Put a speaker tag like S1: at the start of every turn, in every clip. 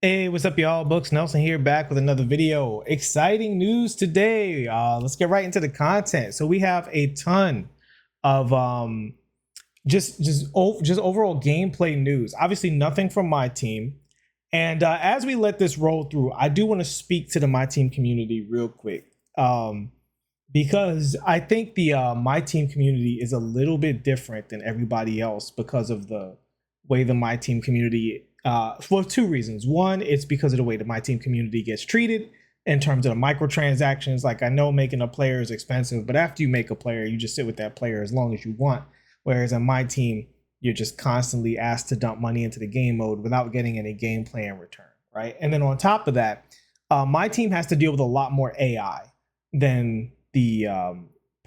S1: Hey, what's up, y'all? Books Nelson here, back with another video. Exciting news today. Let's get right into the content. So we have a ton of just overall gameplay news. Obviously, nothing from my team. And as we let this roll through, I do want to speak to the my team community real quick, because I think the my team community is a little bit different than everybody else because of the way the my team community for two reasons. One, it's because of the way the my team community gets treated in terms of the microtransactions. Like, I know making a player is expensive, but after you make a player, you just sit with that player as long as you want. Whereas on my team, you're just constantly asked to dump money into the game mode without getting any gameplay in return, right? And then on top of that, my team has to deal with a lot more AI than the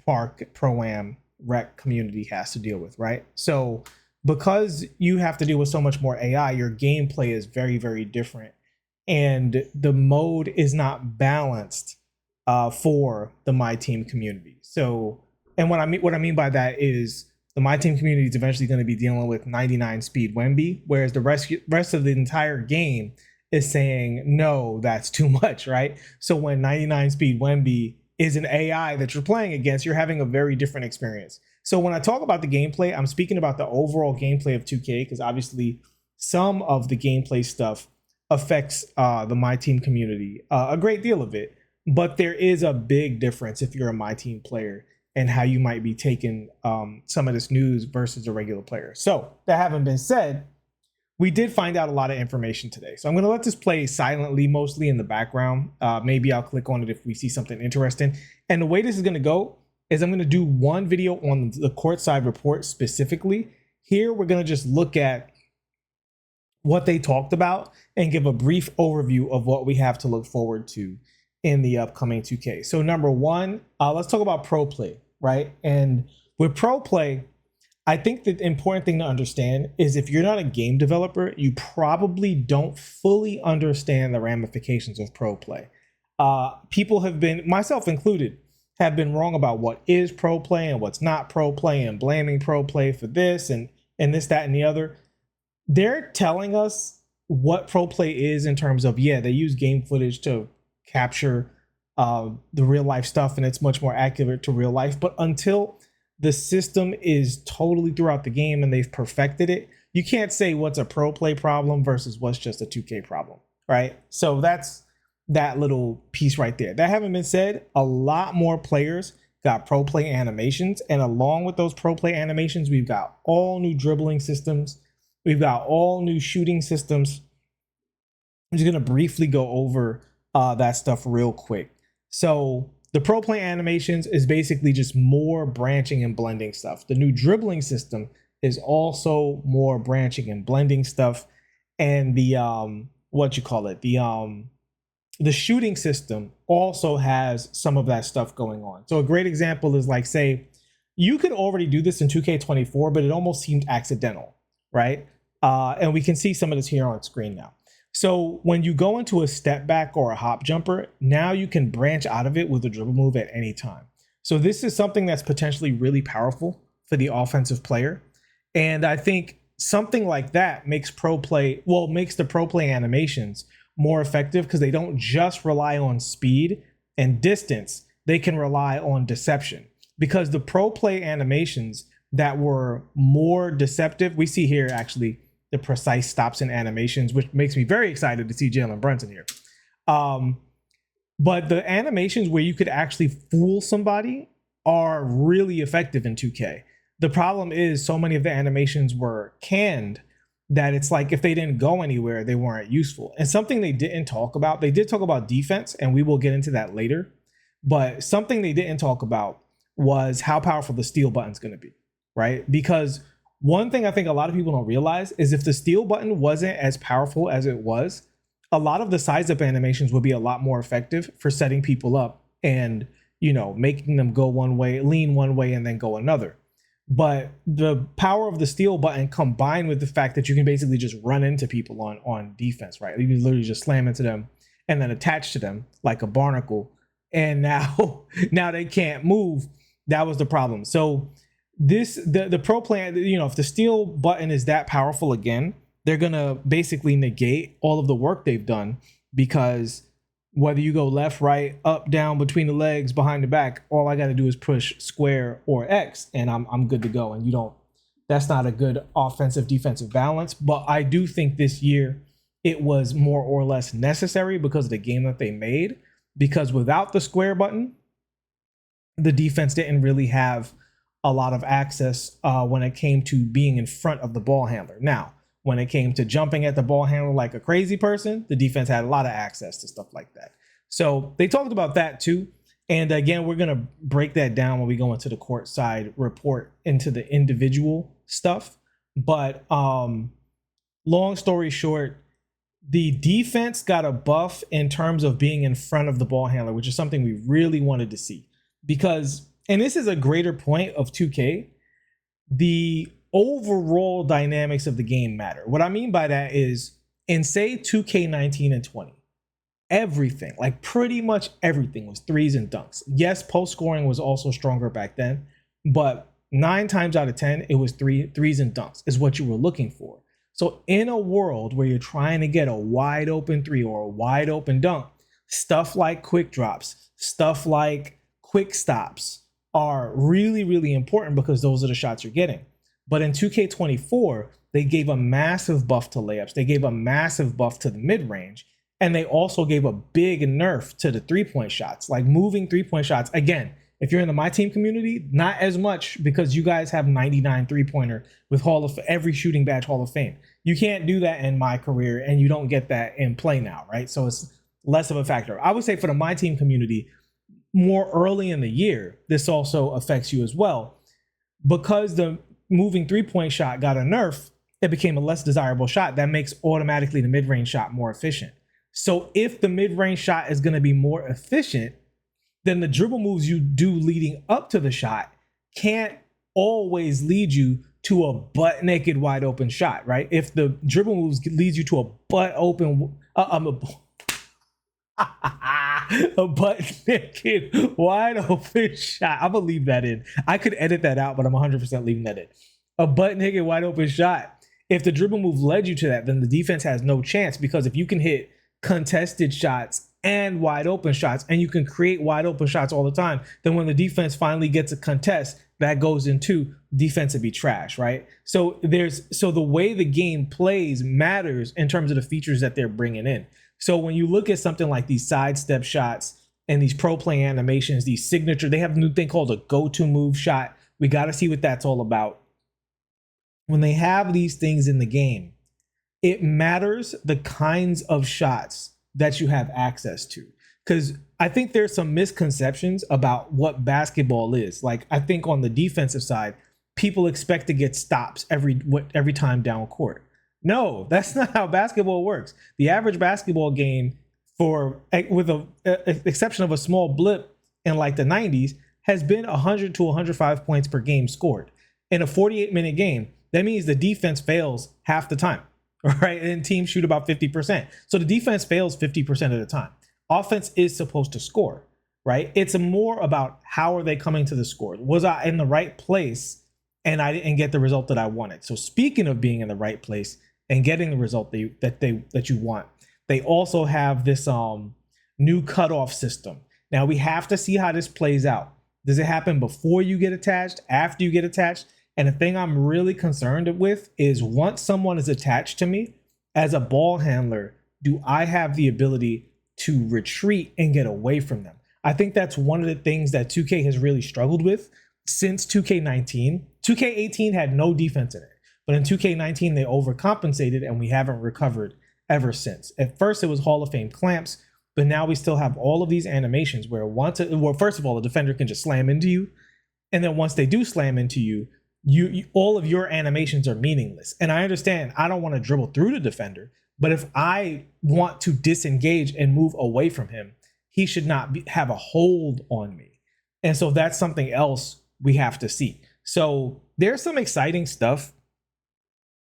S1: Park Pro-Am rec community has to deal with, right? So because you have to deal with so much more AI, your gameplay is very, very different. And the mode is not balanced for the My Team community. So, and what I mean by that is the My Team community is eventually going to be dealing with 99 speed Wemby, whereas the rest of the entire game is saying, no, that's too much, right? So when 99 speed Wemby is an AI that you're playing against, you're having a very different experience. So when I talk about the gameplay, I'm speaking about the overall gameplay of 2K, because obviously some of the gameplay stuff affects the My Team community, a great deal of it. But there is a big difference if you're a My Team player and how you might be taking some of this news versus a regular player. So that having been said, we did find out a lot of information today. So I'm going to let this play silently, mostly in the background. Maybe I'll click on it if we see something interesting. And the way this is going to go is I'm going to do one video on the courtside report specifically. Here, we're going to just look at what they talked about and give a brief overview of what we have to look forward to in the upcoming 2K. So number one, let's talk about pro play, right? And with pro play, I think the important thing to understand is if you're not a game developer, you probably don't fully understand the ramifications of pro play. People have been, myself included, have been wrong about what is pro play and what's not pro play, and blaming pro play for this and this, that, and the other. They're telling us what pro play is in terms of, yeah, they use game footage to capture the real life stuff, and it's much more accurate to real life. But until the system is totally throughout the game and they've perfected it, you can't say what's a pro play problem versus what's just a 2K problem, right? So that's that little piece right there. That having been said, a lot more players got pro play animations, and along with those pro play animations, we've got all new dribbling systems. We've got all new shooting systems. I'm just going to briefly go over that stuff real quick. So the pro play animations is basically just more branching and blending stuff. The new dribbling system is also more branching and blending stuff. And the the shooting system also has some of that stuff going on. So a great example is, like, say you could already do this in 2K24, but it almost seemed accidental, right? And we can see some of this here on screen now. So when you go into a step back or a hop jumper, now you can branch out of it with a dribble move at any time. So this is something that's potentially really powerful for the offensive player. And I think something like that makes the pro play animations more effective, because they don't just rely on speed and distance. They can rely on deception, because the pro play animations that were more deceptive, we see here actually the precise stops and animations, which makes me very excited to see Jalen Brunson here. But the animations where you could actually fool somebody are really effective in 2K. The problem is so many of the animations were canned that it's like if they didn't go anywhere, they weren't useful. And something they didn't talk about, they did talk about defense, and we will get into that later. But something they didn't talk about was how powerful the steal button's going to be, right? Because one thing I think a lot of people don't realize is if the steal button wasn't as powerful as it was, a lot of the size up animations would be a lot more effective for setting people up and, you know, making them go one way, lean one way, and then go another. But the power of the steal button, combined with the fact that you can basically just run into people on defense, right? You can literally just slam into them and then attach to them like a barnacle. And now they can't move. That was the problem. So the pro plan, you know, if the steal button is that powerful again, they're going to basically negate all of the work they've done, because whether you go left, right, up, down, between the legs, behind the back, all I got to do is push square or X and I'm good to go. And that's not a good offensive defensive balance. But I do think this year it was more or less necessary because of the game that they made, because without the square button, the defense didn't really have a lot of access when it came to being in front of the ball handler. Now, when it came to jumping at the ball handler like a crazy person, the defense had a lot of access to stuff like that. So they talked about that too. And again, we're going to break that down when we go into the court side report into the individual stuff. But long story short, the defense got a buff in terms of being in front of the ball handler, which is something we really wanted to see. Because, and this is a greater point of 2K, the overall dynamics of the game matter. What I mean by that is, in say 2K19 and 20, everything, like pretty much everything, was threes and dunks. Yes, post scoring was also stronger back then, but 9 times out of 10, it was threes and dunks is what you were looking for. So in a world where you're trying to get a wide open three or a wide open dunk, stuff like quick drops, stuff like quick stops are really, really important, because those are the shots you're getting. But in 2K24, they gave a massive buff to layups. They gave a massive buff to the mid-range. And they also gave a big nerf to the three-point shots, like moving three-point shots. Again, if you're in the My Team community, not as much, because you guys have 99 three-pointer with every shooting badge Hall of Fame. You can't do that in my career, and you don't get that in play now, right? So it's less of a factor. I would say for the My Team community, more early in the year, this also affects you as well. Because the moving three-point shot got a nerf, it became a less desirable shot. That makes automatically the mid-range shot more efficient. So if the mid-range shot is going to be more efficient, then the dribble moves you do leading up to the shot can't always lead you to a butt naked wide open shot, right? If the dribble moves leads you to a butt open, a butt naked wide open shot. I'm gonna leave that in. I could edit that out, but I'm 100% leaving that in. A butt naked wide open shot. If the dribble move led you to that, then the defense has no chance, because if you can hit contested shots and wide open shots, and you can create wide open shots all the time, then when the defense finally gets a contest, that goes into defensively trash, right? So the way the game plays matters in terms of the features that they're bringing in. So when you look at something like these sidestep shots and these pro play animations, these signature, they have a new thing called a go-to move shot. We got to see what that's all about. When they have these things in the game, it matters the kinds of shots that you have access to. Because I think there's some misconceptions about what basketball is. Like, I think on the defensive side, people expect to get stops every time down court. No, that's not how basketball works. The average basketball game, with the exception of a small blip in like the 90s, has been 100 to 105 points per game scored. In a 48-minute game, that means the defense fails half the time, right? And teams shoot about 50%. So the defense fails 50% of the time. Offense is supposed to score, right? It's more about how are they coming to the score? Was I in the right place and I didn't get the result that I wanted? So speaking of being in the right place and getting the result that you want, they also have this new cutoff system. Now we have to see how this plays out. Does it happen before you get attached, after you get attached? And the thing I'm really concerned with is, once someone is attached to me as a ball handler, do I have the ability to retreat and get away from them? I think that's one of the things that 2K has really struggled with since 2K19. 2K18 had no defense in it, but in 2K19 they overcompensated, and we haven't recovered ever since. At first it was Hall of Fame clamps, but now we still have all of these animations where first of all, the defender can just slam into you, and then once they do slam into you, all of your animations are meaningless. And I understand I don't want to dribble through the defender, but if I want to disengage and move away from him, he should not have a hold on me. And so that's something else we have to see. So there's some exciting stuff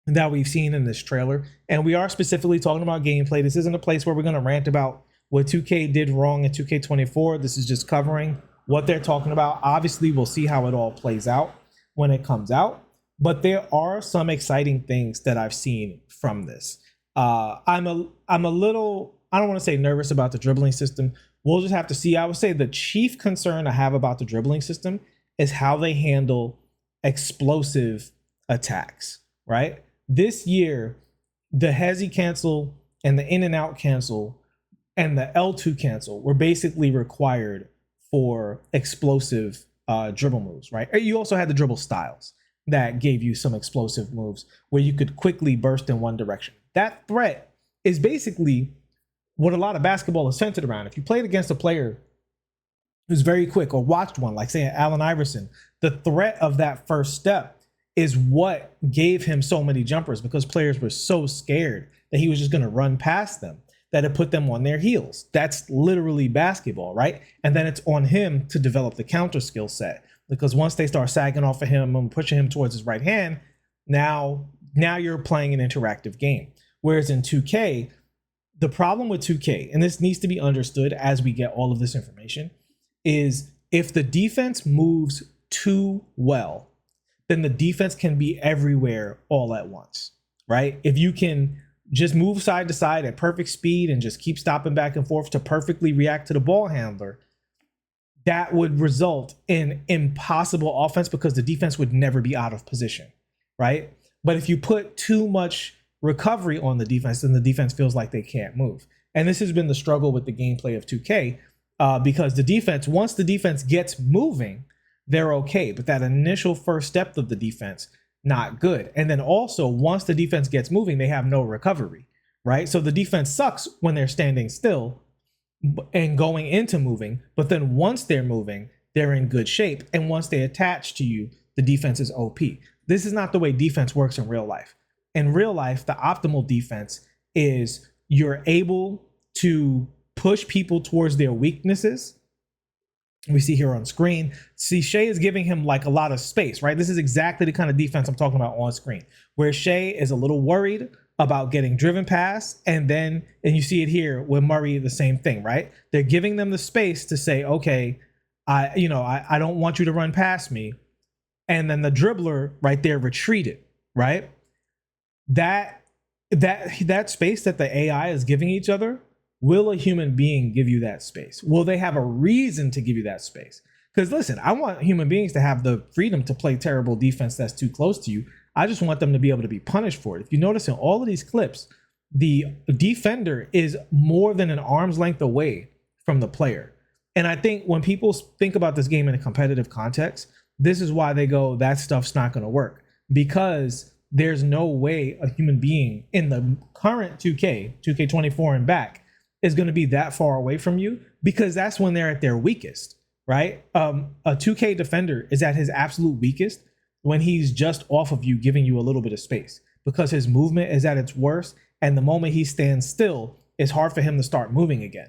S1: that we've seen in this trailer, and we are specifically talking about gameplay. This isn't a place where we're going to rant about what 2K did wrong in 2K24. This is just covering what they're talking about. Obviously, we'll see how it all plays out when it comes out. but there are some exciting things that I've seen from this. I'm a little, I don't want to say nervous about the dribbling system. We'll just have to see. I would say the chief concern I have about the dribbling system is how they handle explosive attacks, right? This year, the hezi cancel and the in and out cancel and the L2 cancel were basically required for explosive dribble moves, right? You also had the dribble styles that gave you some explosive moves where you could quickly burst in one direction. That threat is basically what a lot of basketball is centered around. If you played against a player who's very quick or watched one, like say Allen Iverson, the threat of that first step is what gave him so many jumpers, because players were so scared that he was just going to run past them that it put them on their heels. That's literally basketball, right? And then it's on him to develop the counter skill set, because once they start sagging off of him and pushing him towards his right hand, now you're playing an interactive game. Whereas in 2K, the problem with 2K, and this needs to be understood as we get all of this information, is if the defense moves too well, then the defense can be everywhere all at once, right? If you can just move side to side at perfect speed and just keep stopping back and forth to perfectly react to the ball handler, that would result in impossible offense because the defense would never be out of position, right? But if you put too much recovery on the defense, then the defense feels like they can't move. And this has been the struggle with the gameplay of 2K, because the defense, once the defense gets moving, they're okay. But that initial first step of the defense, not good. And then also, once the defense gets moving, they have no recovery, right? So the defense sucks when they're standing still and going into moving. But then once they're moving, they're in good shape. And once they attach to you, the defense is OP. This is not the way defense works in real life. In real life, the optimal defense is you're able to push people towards their weaknesses. We see here on screen, see Shea is giving him like a lot of space, right? This is exactly the kind of defense I'm talking about on screen, where Shea is a little worried about getting driven past. And you see it here with Murray, the same thing, right? They're giving them the space to say, okay, I don't want you to run past me. And then the dribbler right there retreated, right? That space that the AI is giving each other, will a human being give you that space? Will they have a reason to give you that space? Because listen, I want human beings to have the freedom to play terrible defense that's too close to you. I just want them to be able to be punished for it. If you notice in all of these clips, the defender is more than an arm's length away from the player. And I think when people think about this game in a competitive context, this is why they go, that stuff's not going to work. Because there's no way a human being in the current 2K24 and back, is going to be that far away from you, because that's when they're at their weakest, right? A 2K defender is at his absolute weakest when he's just off of you, giving you a little bit of space, because his movement is at its worst. And the moment he stands still, it's hard for him to start moving again.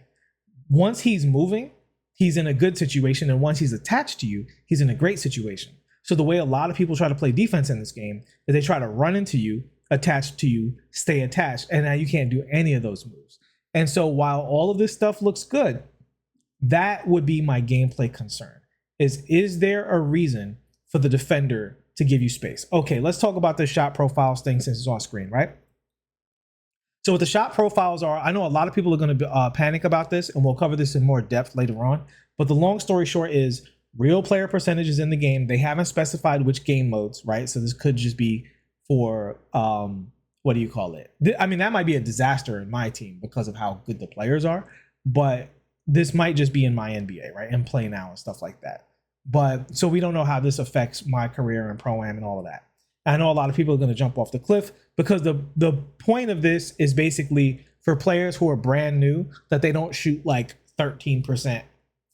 S1: Once he's moving, he's in a good situation. And once he's attached to you, he's in a great situation. So the way a lot of people try to play defense in this game is they try to run into you, attach to you, stay attached. And now you can't do any of those moves. And so while all of this stuff looks good, that would be my gameplay concern. Is there a reason for the defender to give you space? Okay, let's talk about the shot profiles thing since it's on screen, right? So what the shot profiles are, I know a lot of people are going to panic about this, and we'll cover this in more depth later on. But the long story short is real player percentages in the game. They haven't specified which game modes, right? So this could just be for what do you call it? I mean, that might be a disaster in my team because of how good the players are, but this might just be in my NBA, right? And play now and stuff like that. But so we don't know how this affects my career in Pro-Am and all of that. I know a lot of people are going to jump off the cliff, because the point of this is basically for players who are brand new, that they don't shoot like 13%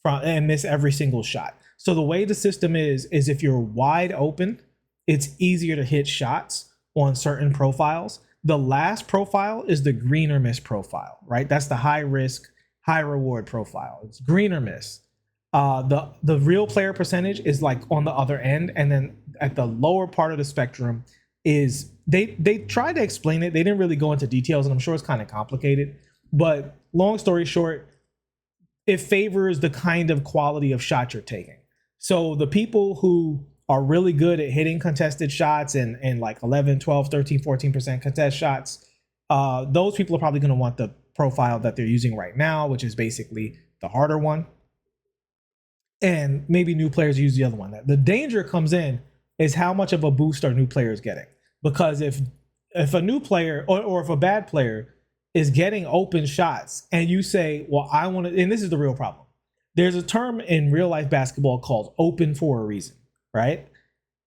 S1: from and miss every single shot. So the way the system is if you're wide open, it's easier to hit shots on certain profiles. The last profile is the green or miss profile, right? That's the high risk, high reward profile. It's green or miss. The real player percentage is like on the other end, and then at the lower part of the spectrum is they tried to explain it. They didn't really go into details, and I'm sure it's kind of complicated. But long story short, it favors the kind of quality of shot you're taking. So the people who are really good at hitting contested shots and like 11, 12, 13, 14% contest shots, those people are probably going to want the profile that they're using right now, which is basically the harder one. And maybe new players use the other one. The danger comes in is how much of a boost are new players getting? Because if a new player or if a bad player is getting open shots and you say, well, I want to, and this is the real problem. There's a term in real life basketball called open for a reason, right?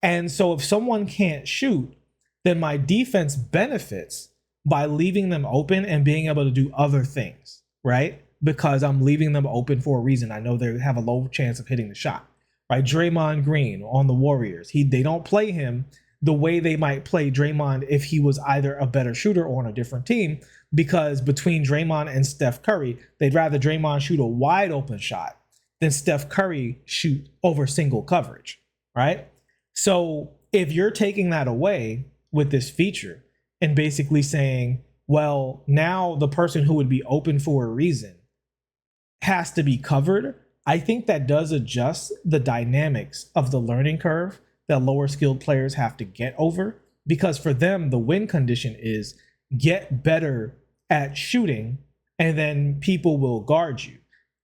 S1: And so if someone can't shoot, then my defense benefits by leaving them open and being able to do other things, right? Because I'm leaving them open for a reason. I know they have a low chance of hitting the shot, right? Draymond Green on the Warriors, they don't play him the way they might play Draymond if he was either a better shooter or on a different team, because between Draymond and Steph Curry, they'd rather Draymond shoot a wide open shot than Steph Curry shoot over single coverage, right? So if you're taking that away with this feature and basically saying, well, now the person who would be open for a reason has to be covered, I think that does adjust the dynamics of the learning curve that lower skilled players have to get over, because for them, the win condition is get better at shooting and then people will guard you.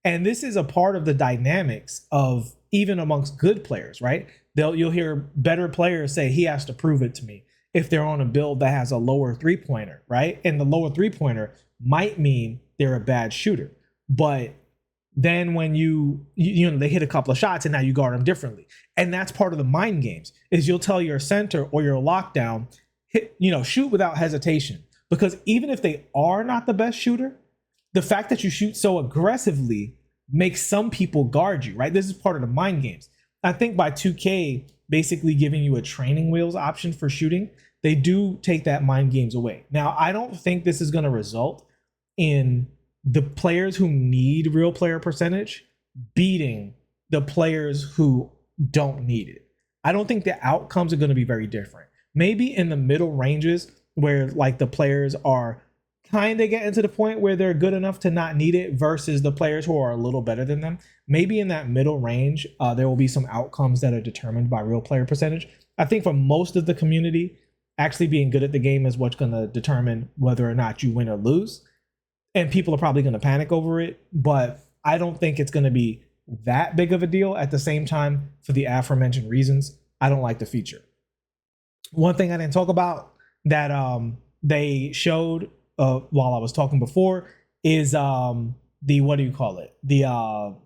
S1: And this is a part of the dynamics of even amongst good players, right? You'll hear better players say he has to prove it to me if they're on a build that has a lower three-pointer, right? And the lower three-pointer might mean they're a bad shooter. But then when they hit a couple of shots and now you guard them differently. And that's part of the mind games is you'll tell your center or your lockdown, shoot without hesitation. Because even if they are not the best shooter, the fact that you shoot so aggressively makes some people guard you, right? This is part of the mind games. I think by 2K basically giving you a training wheels option for shooting, they do take that mind games away. Now, I don't think this is going to result in the players who need real player percentage beating the players who don't need it. I don't think the outcomes are going to be very different. Maybe in the middle ranges where like the players are kind of getting to the point where they're good enough to not need it versus the players who are a little better than them. Maybe in that middle range, there will be some outcomes that are determined by real player percentage. I think for most of the community, actually being good at the game is what's going to determine whether or not you win or lose. And people are probably going to panic over it, but I don't think it's going to be that big of a deal. At the same time, for the aforementioned reasons, I don't like the feature. One thing I didn't talk about that they showed while I was talking before is the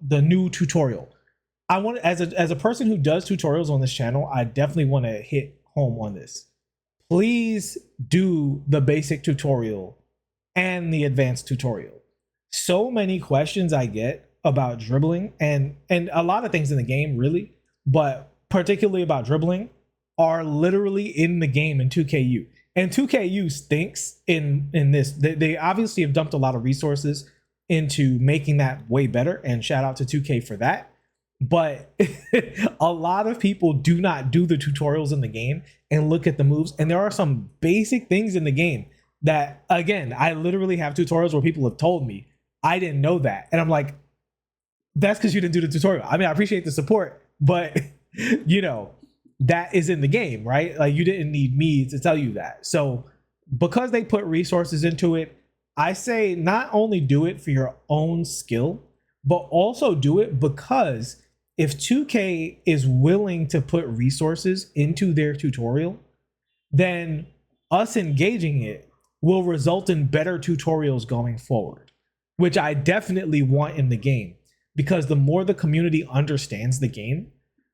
S1: new tutorial. I want, as a person who does tutorials on this channel, I definitely want to hit home on this. Please do the basic tutorial and the advanced tutorial. So many questions I get about dribbling and a lot of things in the game really, but particularly about dribbling are literally in the game in 2KU. And 2KU stinks in this. They obviously have dumped a lot of resources into making that way better, and shout out to 2K for that. But a lot of people do not do the tutorials in the game and look at the moves. And there are some basic things in the game that, again, I literally have tutorials where people have told me I didn't know that. And I'm like, that's because you didn't do the tutorial. I mean, I appreciate the support, but that is in the game, right? Like, you didn't need me to tell you that. So because they put resources into it, I say not only do it for your own skill, but also do it because if 2K is willing to put resources into their tutorial, then us engaging it will result in better tutorials going forward, which I definitely want in the game, because the more the community understands the game,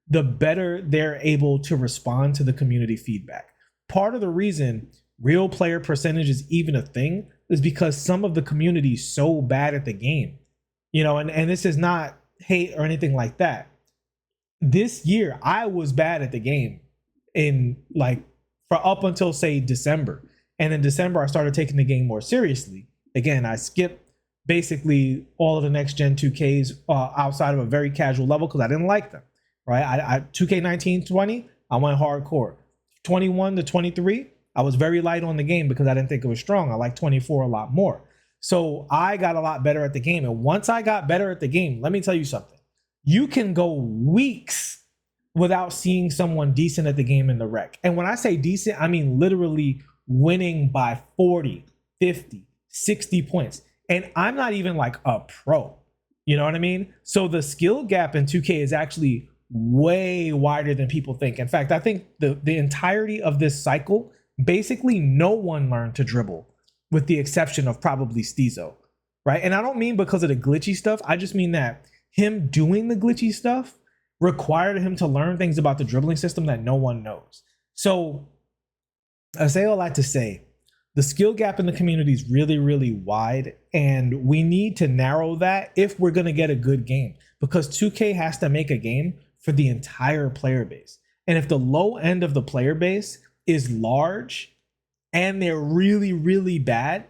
S1: the better they're able to respond to the community feedback. Part of the reason real player percentage is even a thing is because some of the community is so bad at the game, and this is not hate or anything like that. This year, I was bad at the game for up until say December. And in December, I started taking the game more seriously. Again, I skipped basically all of the next gen 2Ks outside of a very casual level because I didn't like them, right? I 2K19-20, I went hardcore. 21 to 23, I was very light on the game because I didn't think it was strong. I like 24 a lot more. So I got a lot better at the game. And once I got better at the game, let me tell you something. You can go weeks without seeing someone decent at the game in the rec. And when I say decent, I mean literally winning by 40, 50, 60 points. And I'm not even like a pro. You know what I mean? So the skill gap in 2K is actually way wider than people think. In fact, I think the entirety of this cycle, basically no one learned to dribble with the exception of probably Steezo, right? And I don't mean because of the glitchy stuff. I just mean that him doing the glitchy stuff required him to learn things about the dribbling system that no one knows. So I say all that to say, the skill gap in the community is really, really wide, and we need to narrow that if we're going to get a good game, because 2K has to make a game for the entire player base. And if the low end of the player base is large and they're really, really bad,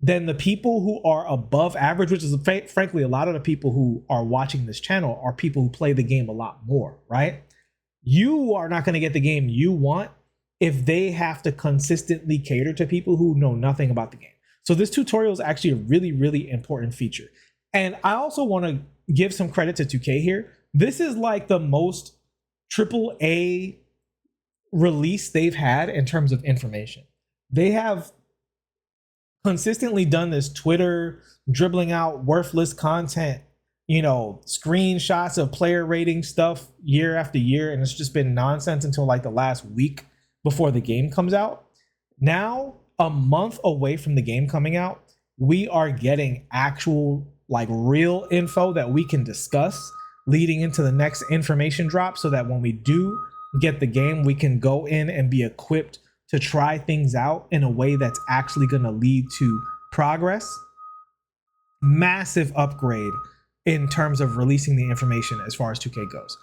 S1: then the people who are above average, which is frankly a lot of the people who are watching this channel, are people who play the game a lot more, right? You are not going to get the game you want if they have to consistently cater to people who know nothing about the game. So this tutorial is actually a really, really important feature. And I also want to give some credit to 2K here. This is like the most AAA release they've had in terms of information. They have consistently done this Twitter dribbling out worthless content, you know, screenshots of player rating stuff year after year, and it's just been nonsense until like the last week before the game comes out. Now, a month away from the game coming out, we are getting actual, like, real info that we can discuss leading into the next information drop, so that when we do get the game, we can go in and be equipped to try things out in a way that's actually going to lead to progress. Massive upgrade in terms of releasing the information as far as 2K goes.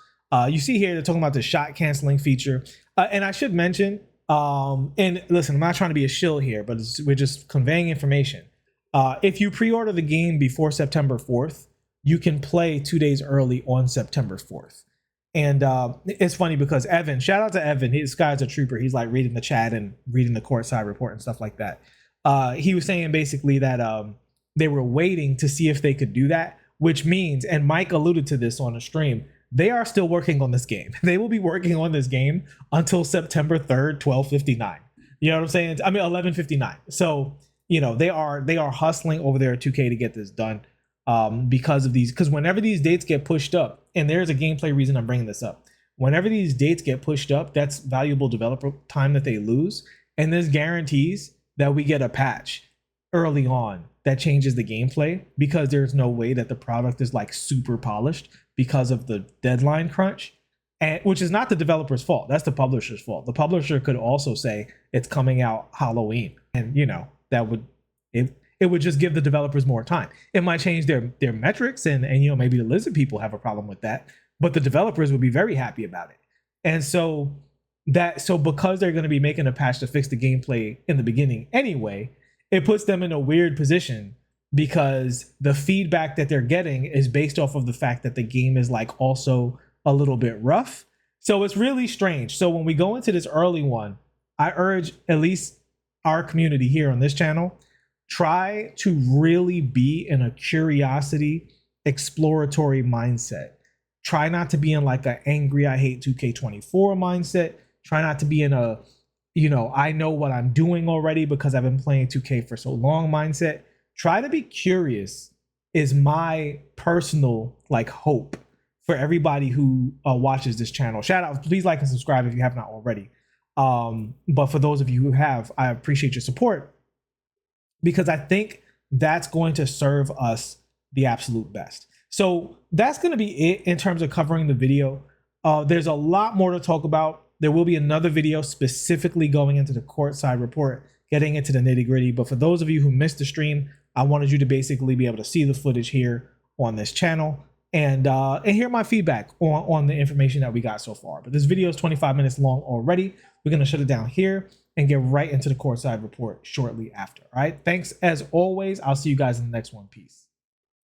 S1: You see here, they're talking about the shot canceling feature. And I should mention, and listen, I'm not trying to be a shill here, but we're just conveying information. If you pre-order the game before September 4th, you can play 2 days early on September 4th. And it's funny because Evan, shout out to Evan, this guy's a trooper. He's like reading the chat and reading the courtside report and stuff like that. He was saying basically that they were waiting to see if they could do that, which means, and Mike alluded to this on the stream, they are still working on this game. They will be working on this game until September 3rd, 12:59. You know what I'm saying? I mean, 11:59. So, you know, they are hustling over there at 2K to get this done because of these. Because whenever these dates get pushed up, and there's a gameplay reason I'm bringing this up. Whenever these dates get pushed up, that's valuable developer time that they lose. And this guarantees that we get a patch early on that changes the gameplay, because there's no way that the product is like super polished because of the deadline crunch, and which is not the developer's fault. That's the publisher's fault. The publisher could also say it's coming out Halloween, and you know, that would, it would just give the developers more time. It might change their metrics, and you know, maybe the lizard people have a problem with that, but the developers would be very happy about it. And so because they're going to be making a patch to fix the gameplay in the beginning anyway, it puts them in a weird position, because the feedback that they're getting is based off of the fact that the game is like also a little bit rough. So it's really strange. So when we go into this early one, I urge at least our community here on this channel, try to really be in a curiosity, exploratory mindset. Try not to be in like an angry, I hate 2K24 mindset. Try not to be in a, you know, I know what I'm doing already because I've been playing 2K for so long mindset. Try to be curious is my personal like hope for everybody who watches this channel. Shout out, please like and subscribe if you have not already. But for those of you who have, I appreciate your support, because I think that's going to serve us the absolute best. So that's going to be it in terms of covering the video. There's a lot more to talk about. There will be another video specifically going into the courtside report, getting into the nitty gritty. But for those of you who missed the stream, I wanted you to basically be able to see the footage here on this channel and hear my feedback on the information that we got so far. But this video is 25 minutes long already. We're going to shut it down here and get right into the courtside report shortly after. All right. Thanks as always. I'll see you guys in the next one. Peace.